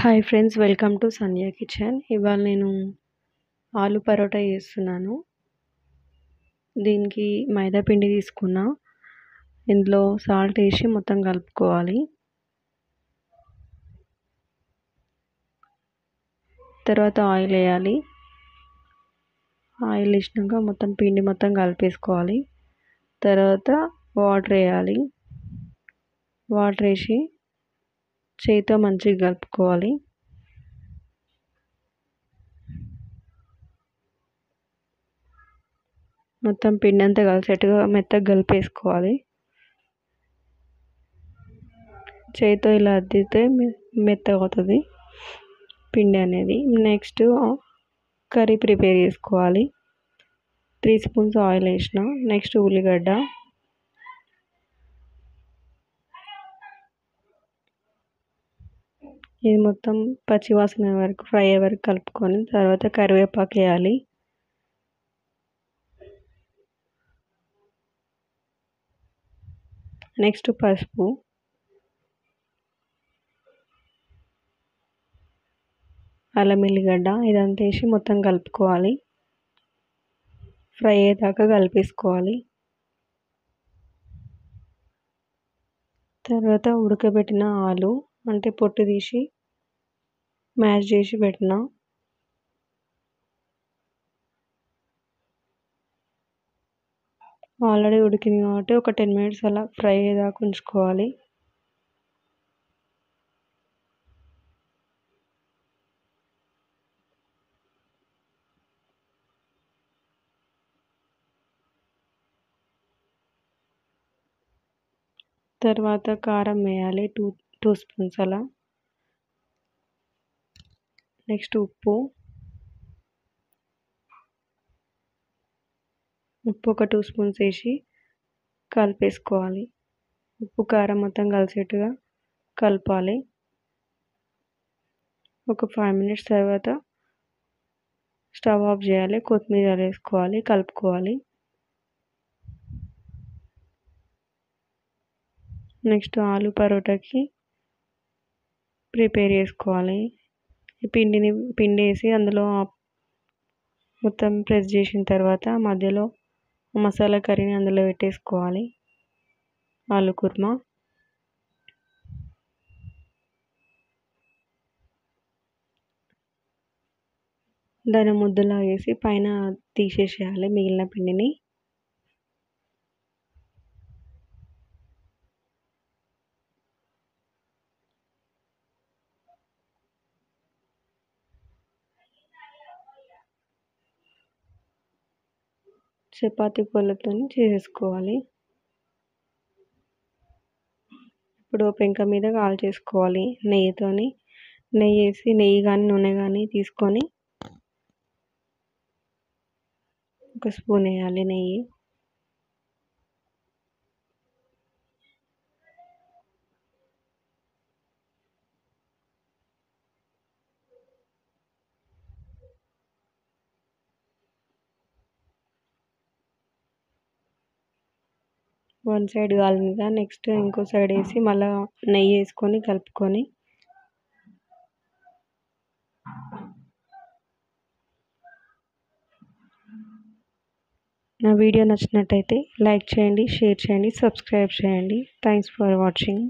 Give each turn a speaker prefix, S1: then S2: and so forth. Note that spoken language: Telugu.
S1: Hi friends, welcome to Sandhya kitchen. ఇవాళ నేను ఆలు పరోటా చేస్తున్నాను. దీనికి మైదా పిండి తీసుకున్నా. ఇందులో సాల్ట్ వేసి మొత్తం కలుపుకోవాలి. తర్వాత ఆయిల్ వేయాలి. ఆయిల్ వేసినాక మొత్తం పిండి మొత్తం కలిపేసుకోవాలి. తర్వాత వాటర్ వేయాలి. వాటర్ వేసి చేతితో మంచిగా కలుపుకోవాలి. మొత్తం పిండి అంతా కలిసేట్టుగా మెత్తగా కలిపేసుకోవాలి. చేతితో ఇలా అద్దితే మెత్తగా అవుతుంది పిండి అనేది. నెక్స్ట్ కర్రీ ప్రిపేర్ చేసుకోవాలి. 3 స్పూన్స్ ఆయిల్ వేసిన. నెక్స్ట్ ఉల్లిగడ్డ, ఇది మొత్తం పచ్చివాసన వరకు ఫ్రై అయ్యే వరకు కలుపుకొని తర్వాత కరివేపాకు వేయాలి. నెక్స్ట్ పసుపు, అల్లం ఎల్లిగడ్డ ఇదంతా వేసి మొత్తం కలుపుకోవాలి. ఫ్రై అయ్యేదాకా కలిపేసుకోవాలి. తర్వాత ఉడకబెట్టిన ఆలు అంటే పొట్టు తీసి మ్యాష్ చేసి పెట్టిన ఆల్రెడీ ఉడికింది కాబట్టి ఒక 10 మినిట్స్ అలా ఫ్రై అయ్యేదాకా ఉంచుకోవాలి. తర్వాత కారం వేయాలి, టూ స్పూన్స్ అలా. నెక్స్ట్ ఉప్పు ఒక 2 స్పూన్స్ వేసి కలిపేసుకోవాలి. ఉప్పు కారం మొత్తం కలిసేట్టుగా కలపాలి. ఒక 5 మినిట్స్ తర్వాత స్టవ్ ఆఫ్ చేయాలి. కొత్తిమీర వేసుకోవాలి, కలుపుకోవాలి. నెక్స్ట్ ఆలు పరోటాకి ప్రిపేర్ చేసుకోవాలి. ఈ పిండి వేసి అందులో మొత్తం ప్రెస్ చేసిన తర్వాత మధ్యలో మసాలా కర్రీని అందులో పెట్టేసుకోవాలి. ఆలు కుర్మా దాని ముద్దలా వేసి పైన తీసేసేయాలి మిగిలిన పిండిని. చపాతీ పూలతో చేసేసుకోవాలి. ఇప్పుడు పెంక మీద కాల్ చేసుకోవాలి నెయ్యితోని. నెయ్యి వేసి నెయ్యి కానీ నూనె కానీ తీసుకొని ఒక స్పూన్ వేయాలి నెయ్యి. వన్ సైడ్ కాలిందా నెక్స్ట్ ఇంకో సైడ్ వేసి మళ్ళీ నెయ్యి వేసుకొని కలుపుకొని నా వీడియో నచ్చినట్టయితే లైక్ చేయండి, షేర్ చేయండి, సబ్స్క్రైబ్ చేయండి. Thanks for watching.